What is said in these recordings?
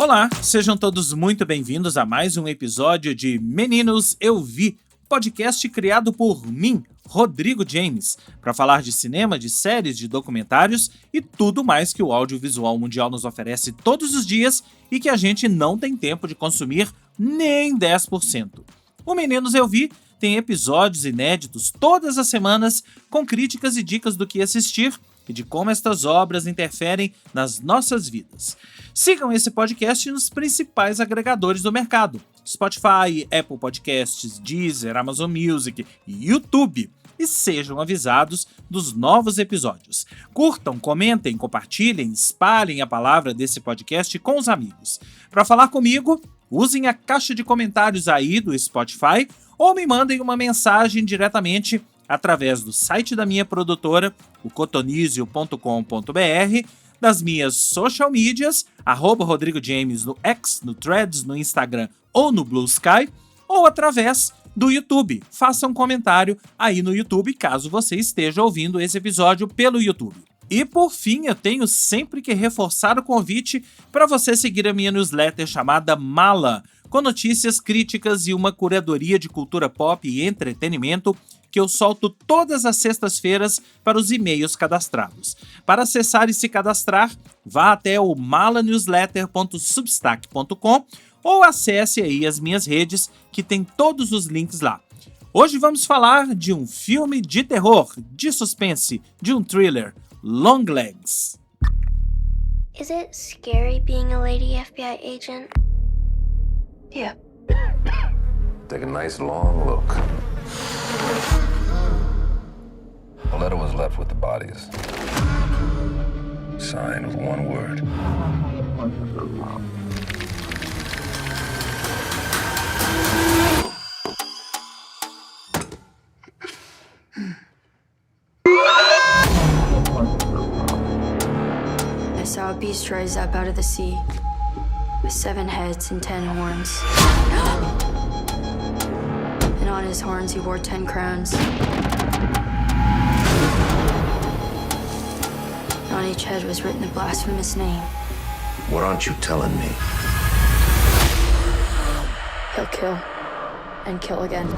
Olá, sejam todos muito bem-vindos a mais um episódio de Meninos Eu Vi, podcast criado por mim, Rodrigo James, para falar de cinema, de séries, de documentários e tudo mais que o audiovisual mundial nos oferece todos os dias e que a gente não tem tempo de consumir nem 10%. O Meninos Eu Vi tem episódios inéditos todas as semanas com críticas e dicas do que assistir e de como estas obras interferem nas nossas vidas. Sigam esse podcast nos principais agregadores do mercado: Spotify, Apple Podcasts, Deezer, Amazon Music e YouTube. E sejam avisados dos novos episódios. Curtam, comentem, compartilhem, espalhem a palavra desse podcast com os amigos. Para falar comigo, usem a caixa de comentários aí do Spotify ou me mandem uma mensagem diretamente através do site da minha produtora, o cotonizio.com.br, das minhas social medias, @Rodrigo James no X, no Threads, no Instagram ou no Blue Sky, ou através do YouTube. Faça um comentário aí no YouTube, caso você esteja ouvindo esse episódio pelo YouTube. E por fim, eu tenho sempre que reforçar o convite para você seguir a minha newsletter chamada Mala, com notícias, críticas e uma curadoria de cultura pop e entretenimento que eu solto todas as sextas-feiras para os e-mails cadastrados. Para acessar e se cadastrar, vá até o malanewsletter.substack.com ou acesse aí as minhas redes, que tem todos os links lá. Hoje vamos falar de um filme de terror, de suspense, de um thriller, Longlegs. Is it scary being a lady FBI agent? Yeah. Take a nice long look. A letter was left with the bodies. Signed with one word. I saw a beast rise up out of the sea, with 7 heads and 10 horns. And on his horns he wore 10 crowns. And on each head was written a blasphemous name. What aren't you telling me? He'll kill, and kill again.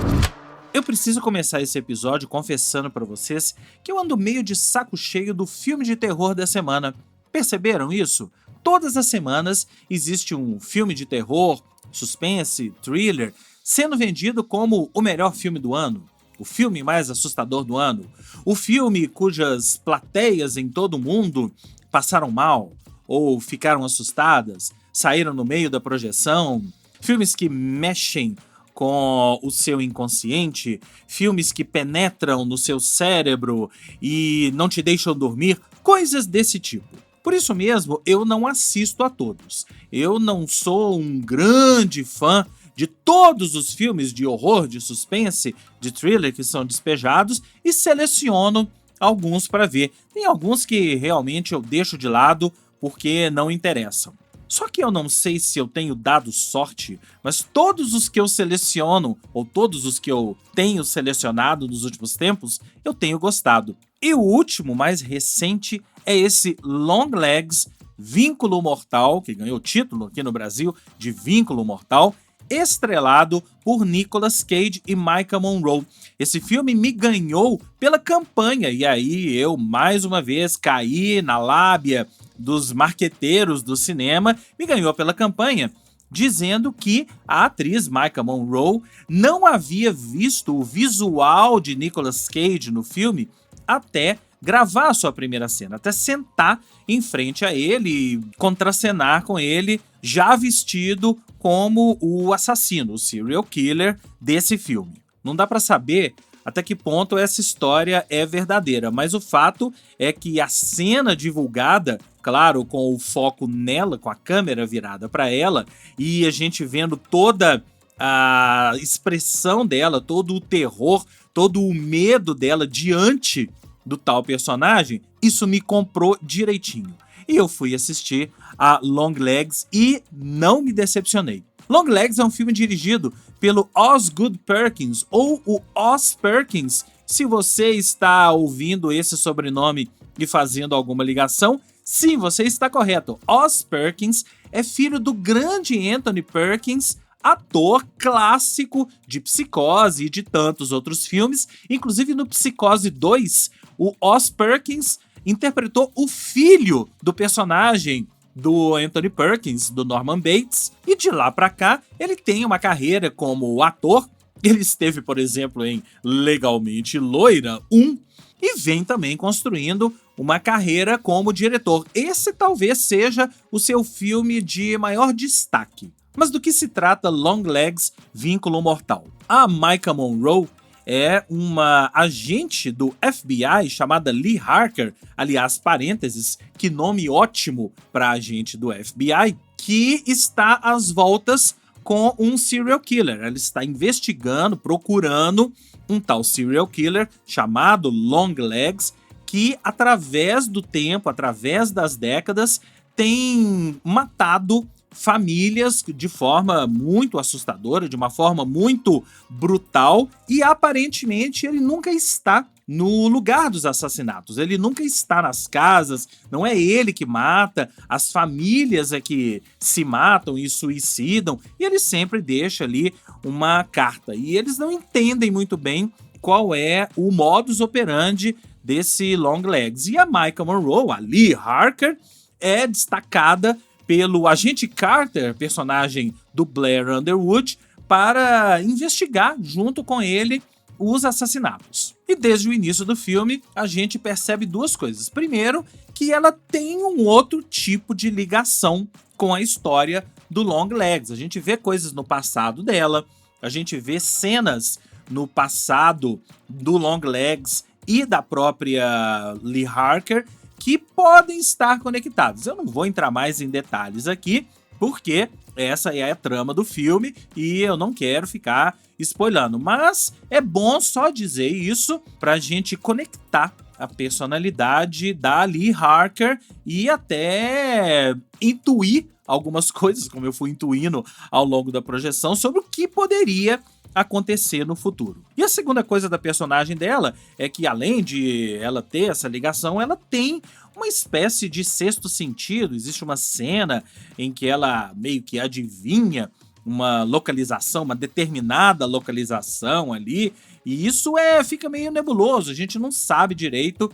Eu preciso começar esse episódio confessando para vocês que eu ando meio de saco cheio do filme de terror da semana. Perceberam isso? Todas as semanas existe um filme de terror, suspense, thriller, sendo vendido como o melhor filme do ano, o filme mais assustador do ano, o filme cujas plateias em todo o mundo passaram mal ou ficaram assustadas, saíram no meio da projeção, filmes que mexem com o seu inconsciente, filmes que penetram no seu cérebro e não te deixam dormir, coisas desse tipo. Por isso mesmo, eu não assisto a todos. Eu não sou um grande fã de todos os filmes de horror, de suspense, de thriller que são despejados e seleciono alguns para ver. Tem alguns que realmente eu deixo de lado porque não interessam. Só que eu não sei se eu tenho dado sorte, mas todos os que eu seleciono, ou todos os que eu tenho selecionado nos últimos tempos, eu tenho gostado. E o último, mais recente, é esse Longlegs, Vínculo Mortal, que ganhou o título aqui no Brasil de Vínculo Mortal, estrelado por Nicolas Cage e Maika Monroe. Esse filme me ganhou pela campanha, e aí eu, mais uma vez, caí na lábia dos marqueteiros do cinema, me ganhou pela campanha, dizendo que a atriz Maika Monroe não havia visto o visual de Nicolas Cage no filme até gravar a sua primeira cena, até sentar em frente a ele e contracenar com ele, já vestido como o assassino, o serial killer desse filme. Não dá para saber até que ponto essa história é verdadeira, mas o fato é que a cena divulgada, claro, com o foco nela, com a câmera virada para ela, e a gente vendo toda a expressão dela, todo o terror, todo o medo dela diante do tal personagem, isso me comprou direitinho. E eu fui assistir a Longlegs e não me decepcionei. Longlegs é um filme dirigido pelo Osgood Perkins, ou o Oz Perkins, se você está ouvindo esse sobrenome e fazendo alguma ligação, Sim, você está correto. Oz Perkins é filho do grande Anthony Perkins, ator clássico de Psicose e de tantos outros filmes. Inclusive no Psicose 2, o Oz Perkins interpretou o filho do personagem do Anthony Perkins, do Norman Bates, e de lá pra cá ele tem uma carreira como ator. Ele esteve, por exemplo, em Legalmente Loira 1 e vem também construindo uma carreira como diretor. Esse talvez seja o seu filme de maior destaque. Mas do que se trata Longlegs, Vínculo Mortal? A Maika Monroe é uma agente do FBI chamada Lee Harker, aliás, parênteses, que nome ótimo para agente do FBI, que está às voltas com um serial killer. Ela está investigando, procurando um tal serial killer chamado Longlegs, que através do tempo, através das décadas, tem matado famílias de forma muito assustadora, de uma forma muito brutal, e aparentemente ele nunca está no lugar dos assassinatos, ele nunca está nas casas, não é ele que mata, as famílias é que se matam e suicidam, e ele sempre deixa ali uma carta, e eles não entendem muito bem qual é o modus operandi desse Longlegs. E a Maika Monroe, a Lee Harker, é destacada pelo agente Carter, personagem do Blair Underwood, para investigar junto com ele os assassinatos. E desde o início do filme, a gente percebe duas coisas. Primeiro, que ela tem um outro tipo de ligação com a história do Longlegs. A gente vê coisas no passado dela, a gente vê cenas no passado do Longlegs e da própria Lee Harker que podem estar conectados. Eu não vou entrar mais em detalhes aqui, porque essa é a trama do filme e eu não quero ficar spoilando. Mas é bom só dizer isso pra gente conectar a personalidade da Lee Harker e até intuir algumas coisas, como eu fui intuindo ao longo da projeção, sobre o que poderia acontecer no futuro. E a segunda coisa da personagem dela é que, além de ela ter essa ligação, ela tem uma espécie de sexto sentido. Existe uma cena em que ela meio que adivinha uma localização, uma determinada localização ali, e isso fica meio nebuloso, a gente não sabe direito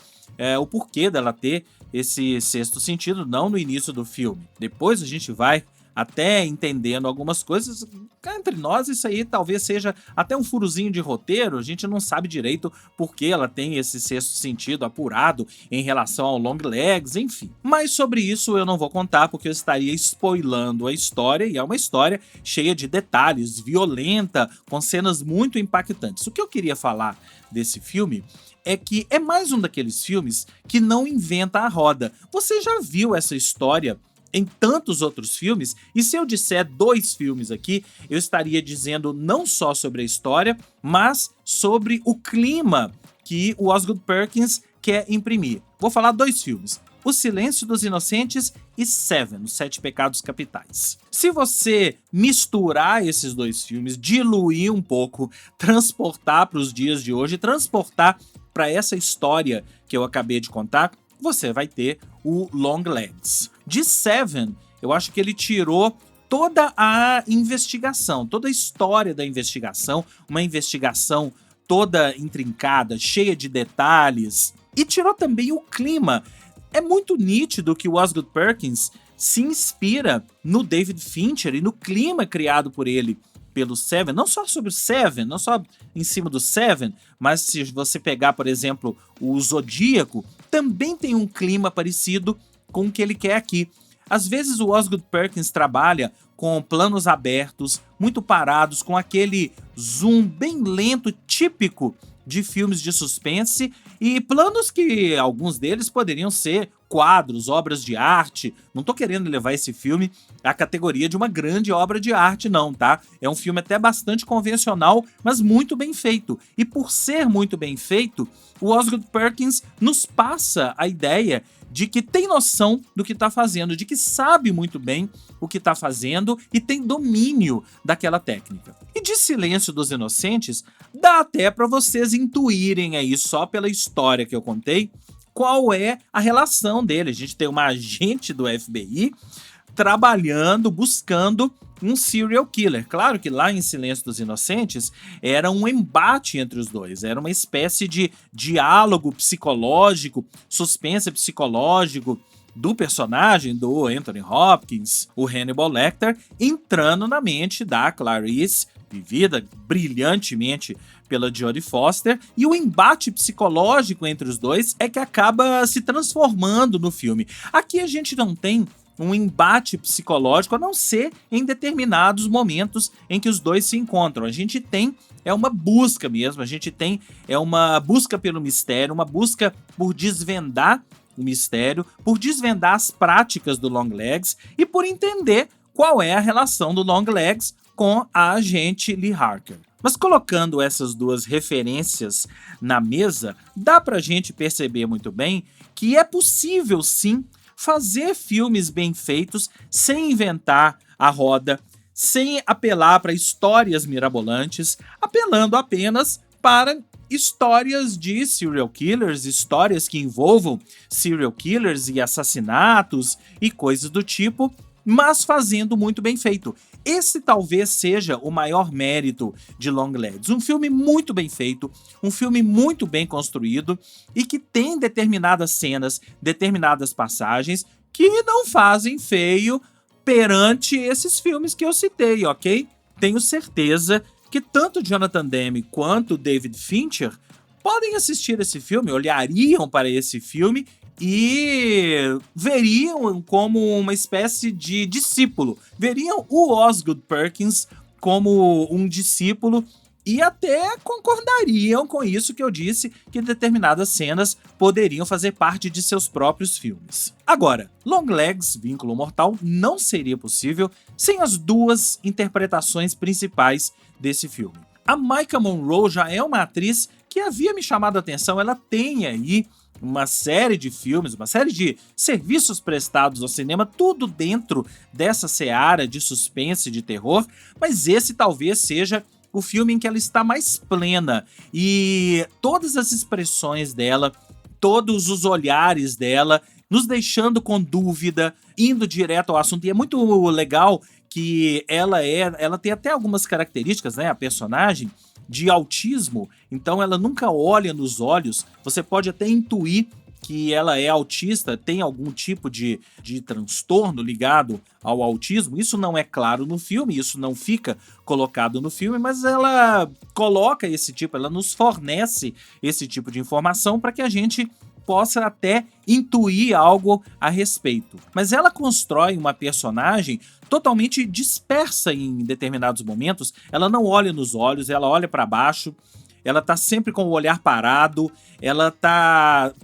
o porquê dela ter esse sexto sentido, não no início do filme. Depois a gente vai até entendendo algumas coisas. Cá entre nós, isso aí talvez seja até um furozinho de roteiro, a gente não sabe direito por que ela tem esse sexto sentido apurado em relação ao Longlegs, enfim. Mas sobre isso eu não vou contar, porque eu estaria spoilando a história, e é uma história cheia de detalhes, violenta, com cenas muito impactantes. O que eu queria falar desse filme é que é mais um daqueles filmes que não inventa a roda. Você já viu essa história em tantos outros filmes, e se eu disser 2 filmes aqui, eu estaria dizendo não só sobre a história, mas sobre o clima que o Osgood Perkins quer imprimir. Vou falar 2 filmes: O Silêncio dos Inocentes e Seven, Os 7 Pecados Capitais. Se você misturar esses 2 filmes, diluir um pouco, transportar para os dias de hoje, transportar para essa história que eu acabei de contar, você vai ter o Longlegs. De Seven, eu acho que ele tirou toda a investigação, toda a história da investigação, uma investigação toda intrincada, cheia de detalhes, e tirou também o clima. É muito nítido que o Osgood Perkins se inspira no David Fincher e no clima criado por ele pelo Seven, não só sobre o Seven, não só em cima do Seven, mas se você pegar, por exemplo, o Zodíaco, também tem um clima parecido com o que ele quer aqui. Às vezes o Osgood Perkins trabalha com planos abertos, muito parados, com aquele zoom bem lento, típico de filmes de suspense, e planos que alguns deles poderiam ser quadros, obras de arte. Não tô querendo levar esse filme à categoria de uma grande obra de arte, não, tá? É um filme até bastante convencional, mas muito bem feito. E por ser muito bem feito, o Osgood Perkins nos passa a ideia de que tem noção do que tá fazendo, de que sabe muito bem o que tá fazendo e tem domínio daquela técnica. E de Silêncio dos Inocentes, dá até para vocês intuírem aí, só pela história que eu contei, qual é a relação dele. A gente tem uma agente do FBI trabalhando, buscando um serial killer. Claro que lá em Silêncio dos Inocentes era um embate entre os dois, era uma espécie de diálogo psicológico, suspense psicológico do personagem do Anthony Hopkins, o Hannibal Lecter, entrando na mente da Clarice, vivida brilhantemente pela Jodie Foster, e o embate psicológico entre os dois é que acaba se transformando no filme. Aqui a gente não tem um embate psicológico, a não ser em determinados momentos em que os dois se encontram. A gente tem uma busca mesmo, a gente tem uma busca pelo mistério, uma busca por desvendar o mistério, por desvendar as práticas do Longlegs e por entender qual é a relação do Longlegs com a agente Lee Harker. Mas colocando essas duas referências na mesa, dá pra gente perceber muito bem que é possível sim fazer filmes bem feitos sem inventar a roda, sem apelar para histórias mirabolantes, apelando apenas para histórias de serial killers, histórias que envolvam serial killers e assassinatos e coisas do tipo, mas fazendo muito bem feito. Esse talvez seja o maior mérito de Longlegs. Um filme muito bem feito, um filme muito bem construído e que tem determinadas cenas, determinadas passagens que não fazem feio perante esses filmes que eu citei, ok? Tenho certeza que tanto Jonathan Demme quanto David Fincher podem assistir esse filme, olhariam para esse filme e veriam como uma espécie de discípulo. Veriam o Osgood Perkins como um discípulo e até concordariam com isso que eu disse, que determinadas cenas poderiam fazer parte de seus próprios filmes. Agora, Longlegs, Vínculo Mortal, não seria possível sem as duas interpretações principais desse filme. A Maika Monroe já é uma atriz que havia me chamado a atenção, ela tem aí uma série de filmes, uma série de serviços prestados ao cinema, tudo dentro dessa seara de suspense e de terror, mas esse talvez seja o filme em que ela está mais plena e todas as expressões dela, todos os olhares dela, nos deixando com dúvida, indo direto ao assunto. E é muito legal que ela tem até algumas características, né, a personagem, de autismo, então ela nunca olha nos olhos, você pode até intuir que ela é autista, tem algum tipo de transtorno ligado ao autismo. Isso não é claro no filme, isso não fica colocado no filme, mas ela coloca ela nos fornece esse tipo de informação para que a gente possa até intuir algo a respeito. Mas ela constrói uma personagem totalmente dispersa em determinados momentos, ela não olha nos olhos, ela olha para baixo, ela tá sempre com o olhar parado,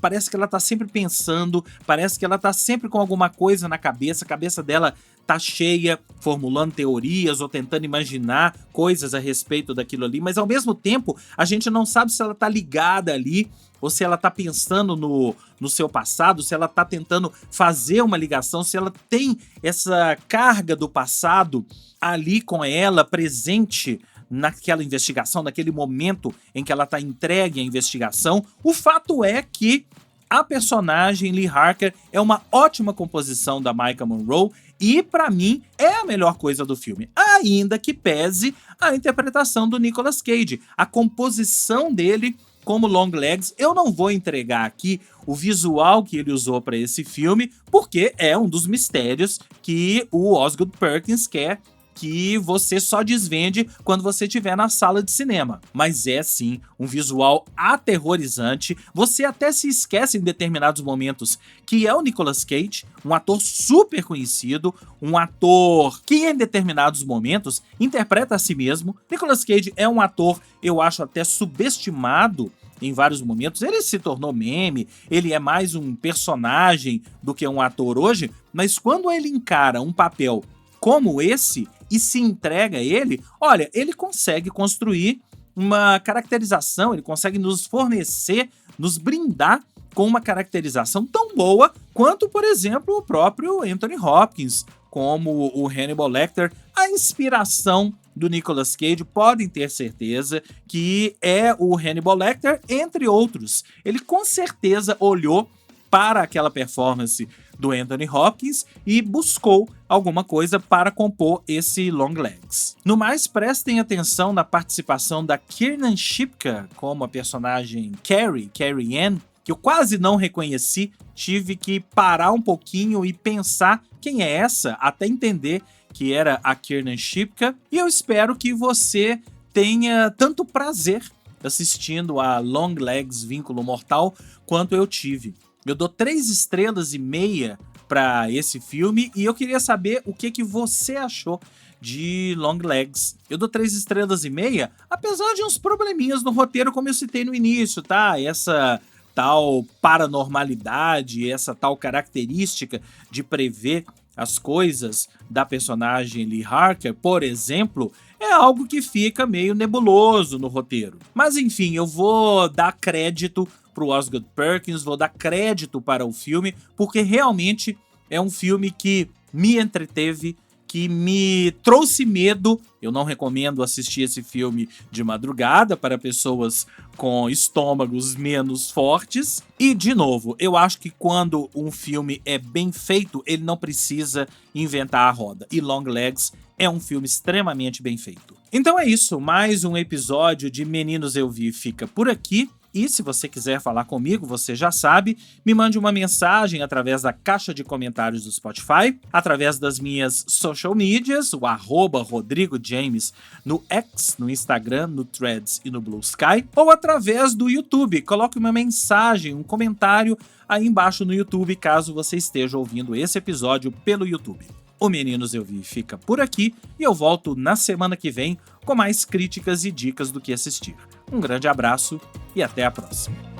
parece que ela tá sempre pensando, parece que ela tá sempre com alguma coisa na cabeça, a cabeça dela tá cheia, formulando teorias ou tentando imaginar coisas a respeito daquilo ali, mas ao mesmo tempo a gente não sabe se ela tá ligada ali ou se ela tá pensando no seu passado, se ela tá tentando fazer uma ligação, se ela tem essa carga do passado ali com ela, presente naquela investigação, naquele momento em que ela tá entregue à investigação. O fato é que a personagem Lee Harker é uma ótima composição da Maika Monroe e, pra mim, é a melhor coisa do filme, ainda que pese a interpretação do Nicolas Cage, a composição dele como Longlegs. Eu não vou entregar aqui o visual que ele usou para esse filme, porque é um dos mistérios que o Osgood Perkins quer que você só desvende quando você estiver na sala de cinema. Mas é sim um visual aterrorizante, você até se esquece em determinados momentos que é o Nicolas Cage, um ator super conhecido, um ator que em determinados momentos interpreta a si mesmo. Nicolas Cage é um ator, eu acho, até subestimado em vários momentos. Ele se tornou meme, ele é mais um personagem do que um ator hoje, mas quando ele encara um papel como esse e se entrega a ele, olha, ele consegue construir uma caracterização, ele consegue nos fornecer, nos brindar com uma caracterização tão boa quanto, por exemplo, o próprio Anthony Hopkins, como o Hannibal Lecter. A inspiração do Nicolas Cage, podem ter certeza que é o Hannibal Lecter, entre outros. Ele com certeza olhou para aquela performance do Anthony Hopkins e buscou alguma coisa para compor esse Longlegs. No mais, prestem atenção na participação da Kiernan Shipka como a personagem Carrie Ann, que eu quase não reconheci, tive que parar um pouquinho e pensar quem é essa, até entender que era a Kiernan Shipka, e eu espero que você tenha tanto prazer assistindo a Longlegs Vínculo Mortal quanto eu tive. Eu dou 3 estrelas e meia para esse filme e eu queria saber o que você achou de Longlegs. Eu dou 3 estrelas e meia, apesar de uns probleminhas no roteiro, como eu citei no início, tá? Essa tal paranormalidade, essa tal característica de prever as coisas da personagem Lee Harker, por exemplo, é algo que fica meio nebuloso no roteiro. Mas enfim, eu vou dar crédito para o Osgood Perkins, vou dar crédito para o filme, porque realmente é um filme que me entreteve, que me trouxe medo. Eu não recomendo assistir esse filme de madrugada para pessoas com estômagos menos fortes. E, de novo, eu acho que quando um filme é bem feito, ele não precisa inventar a roda. E Longlegs é um filme extremamente bem feito. Então é isso, mais um episódio de Meninos Eu Vi fica por aqui. E se você quiser falar comigo, você já sabe, me mande uma mensagem através da caixa de comentários do Spotify, através das minhas social medias, o @RodrigoJames no X, no Instagram, no Threads e no Blue Sky, ou através do YouTube. Coloque uma mensagem, um comentário aí embaixo no YouTube, caso você esteja ouvindo esse episódio pelo YouTube. O Meninos Eu Vi fica por aqui e eu volto na semana que vem com mais críticas e dicas do que assistir. Um grande abraço e até a próxima.